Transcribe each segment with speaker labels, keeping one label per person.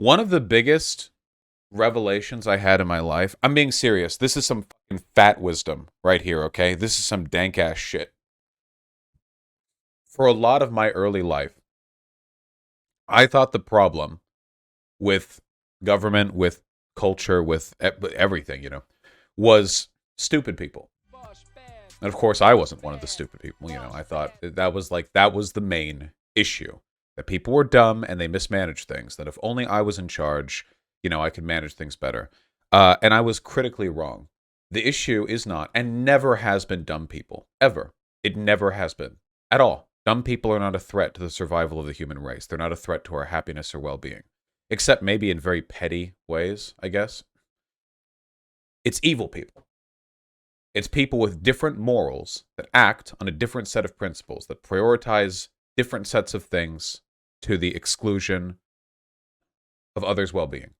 Speaker 1: One of the biggest revelations I had in my life, I'm being serious. This is some fucking fat wisdom right here, okay? This is some dank ass shit. For a lot of my early life, I thought the problem with government, with culture, with everything, was stupid people. And of course, I wasn't one of the stupid people. I thought that was the main issue, that people were dumb and they mismanaged things. That if only I was in charge, I could manage things better. And I was critically wrong. The issue is not and never has been dumb people ever. It never has been at all. Dumb people are not a threat to the survival of the human race. They're not a threat to our happiness or well-being, except maybe in very petty ways, I guess. It's evil people. It's people with different morals that act on a different set of principles, that prioritize different sets of things to the exclusion of others' well-being.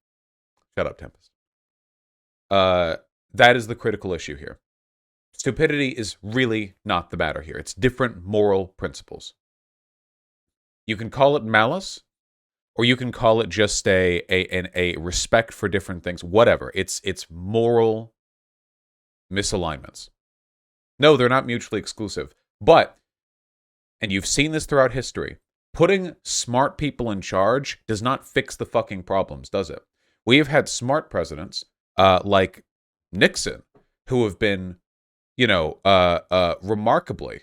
Speaker 1: Shut up, Tempest. That is the critical issue here. Stupidity is really not the matter here. It's different moral principles. You can call it malice, or you can call it just a respect for different things. Whatever. It's moral misalignments. No, they're not mutually exclusive. But, and you've seen this throughout history, putting smart people in charge does not fix the fucking problems, does it? We have had smart presidents, like Nixon, who have been, remarkably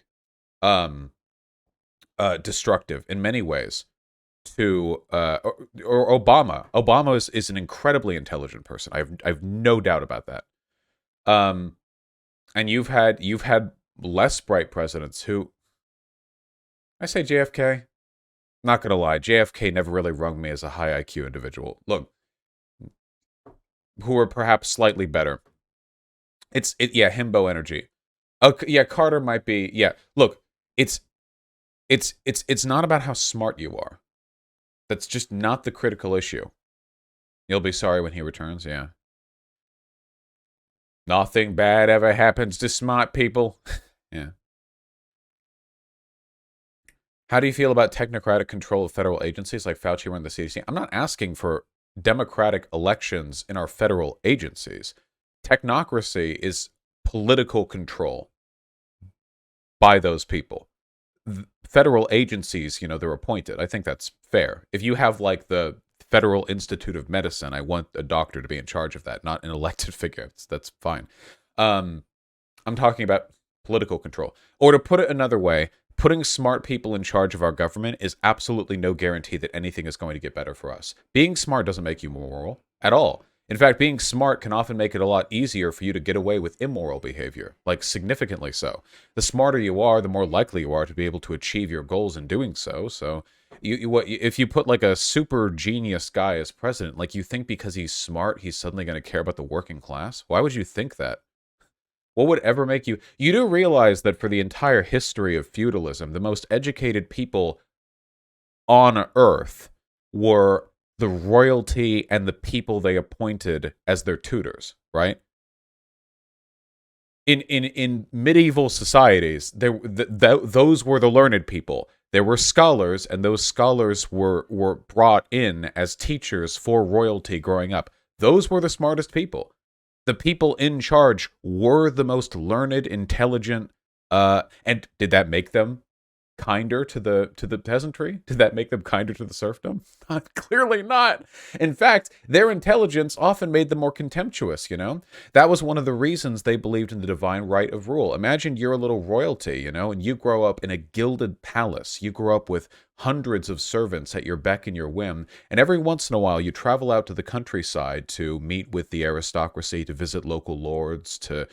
Speaker 1: destructive in many ways to, or Obama. Obama is an incredibly intelligent person. I've no doubt about that. And you've had less bright presidents who, I say JFK, not gonna lie, JFK never really rung me as a high IQ individual. Look, who are perhaps slightly better. Yeah, himbo energy. Yeah, Carter might be. Yeah, look, it's not about how smart you are. That's just not the critical issue. You'll be sorry when he returns. Yeah. Nothing bad ever happens to smart people. Yeah. How do you feel about technocratic control of federal agencies like Fauci running the CDC? I'm not asking for democratic elections in our federal agencies. Technocracy is political control by those people. Federal agencies, they're appointed. I think that's fair. If you have like the Federal Institute of Medicine, I want a doctor to be in charge of that, not an elected figure. That's fine. I'm talking about political control. Or to put it another way, putting smart people in charge of our government is absolutely no guarantee that anything is going to get better for us. Being smart doesn't make you moral at all. In fact, being smart can often make it a lot easier for you to get away with immoral behavior, like significantly so. The smarter you are, the more likely you are to be able to achieve your goals in doing so. So, if you put like a super genius guy as president, like you think because he's smart, he's suddenly going to care about the working class? Why would you think that? What would ever make you... You do realize that for the entire history of feudalism, the most educated people on Earth were the royalty and the people they appointed as their tutors, right? In medieval societies, those were the learned people. There were scholars, and those scholars were brought in as teachers for royalty growing up. Those were the smartest people. The people in charge were the most learned, intelligent, and did that make them kinder to the peasantry? Did that make them kinder to the serfdom? Clearly not. In fact, their intelligence often made them more contemptuous, That was one of the reasons they believed in the divine right of rule. Imagine you're a little royalty, and you grow up in a gilded palace. You grow up with hundreds of servants at your beck and your whim, and every once in a while you travel out to the countryside to meet with the aristocracy, to visit local lords, to,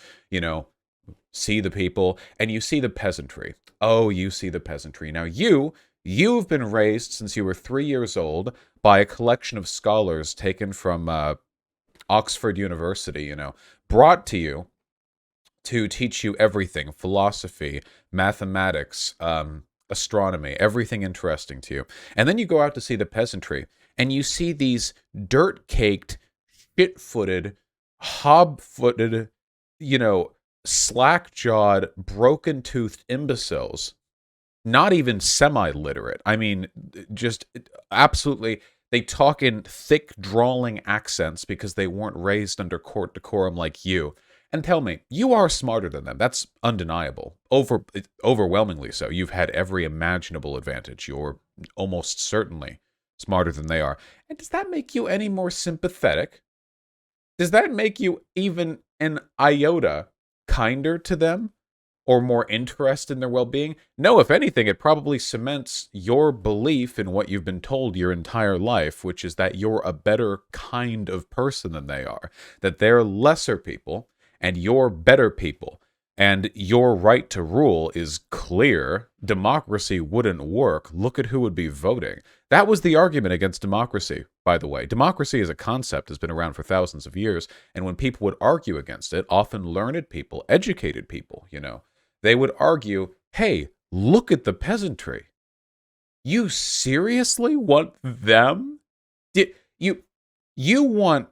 Speaker 1: see the people, and you see the peasantry. Oh, you see the peasantry. Now you've been raised since you were 3 years old by a collection of scholars taken from Oxford University, brought to you to teach you everything: philosophy, mathematics, astronomy, everything interesting to you. And then you go out to see the peasantry, and you see these dirt-caked, shit-footed, hob-footed, slack-jawed, broken-toothed imbeciles, not even semi-literate. I mean, just absolutely, They talk in thick, drawling accents because they weren't raised under court decorum like you. And tell me, you are smarter than them. That's undeniable. Overwhelmingly so. You've had every imaginable advantage. You're almost certainly smarter than they are. And does that make you any more sympathetic? Does that make you even an iota kinder to them? Or more interest in their well-being? No, if anything, it probably cements your belief in what you've been told your entire life, which is that you're a better kind of person than they are, that they're lesser people, and you're better people, and your right to rule is clear. Democracy wouldn't work. Look at who would be voting. That was the argument against democracy, by the way. Democracy as a concept has been around for thousands of years, and when people would argue against it, often learned people, educated people, they would argue, hey, look at the peasantry. You seriously want them? You want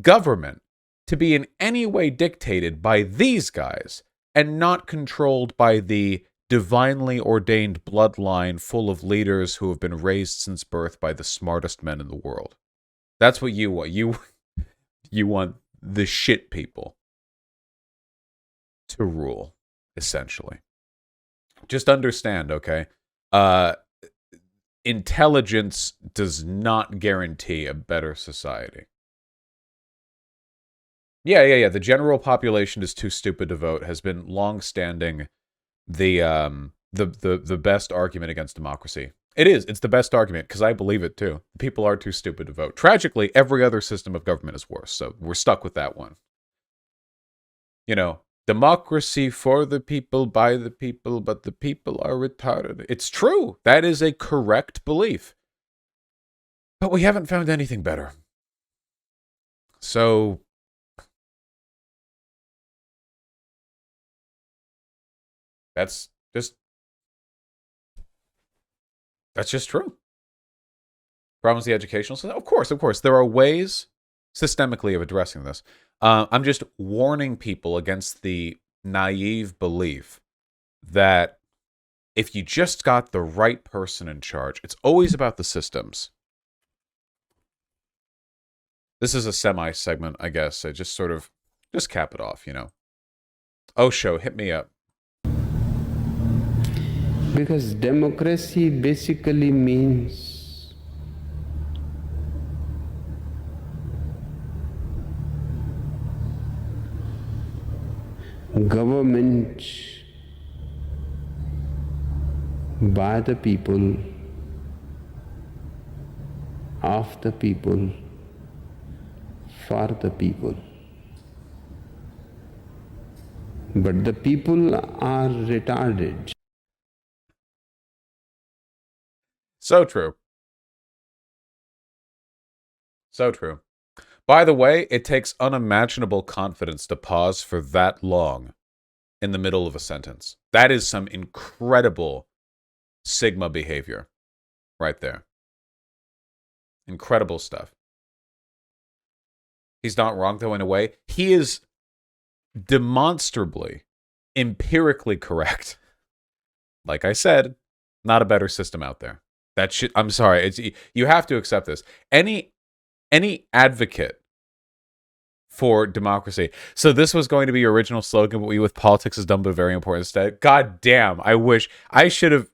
Speaker 1: government to be in any way dictated by these guys and not controlled by the divinely ordained bloodline full of leaders who have been raised since birth by the smartest men in the world. That's what you want. You want the shit people to rule, essentially. Just understand, okay? Intelligence does not guarantee a better society. Yeah. The general population is too stupid to vote has been long-standing the best argument against democracy. It is. It's the best argument because I believe it too. People are too stupid to vote. Tragically, every other system of government is worse, so we're stuck with that one. Democracy for the people, by the people, but the people are retarded. It's true. That is a correct belief. But we haven't found anything better. So that's just true. Problems with the educational system? Of course. There are ways systemically of addressing this. I'm just warning people against the naive belief that if you just got the right person in charge, it's always about the systems. This is a semi-segment, I guess. I just cap it off, Osho, hit me up.
Speaker 2: Because democracy basically means government by the people, of the people, for the people. But the people are retarded.
Speaker 1: So true. So true. By the way, it takes unimaginable confidence to pause for that long in the middle of a sentence. That is some incredible Sigma behavior right there. Incredible stuff. He's not wrong, though, in a way. He is demonstrably, empirically correct. Like I said, not a better system out there. That shit, I'm sorry. You have to accept this. Any advocate for democracy. So this was going to be your original slogan, but we with politics is dumb but very important instead. God damn, I wish I should have.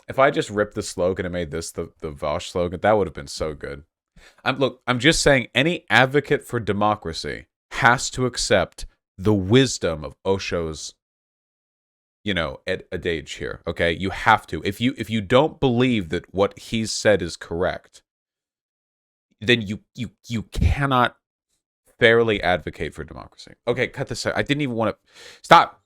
Speaker 1: If I just ripped the slogan and made this the Vaush slogan, that would have been so good. I'm just saying any advocate for democracy has to accept the wisdom of Osho's, adage here. Okay, you have to. If you don't believe that what he's said is correct, then you cannot fairly advocate for democracy. Okay, cut this out. I didn't even want to stop.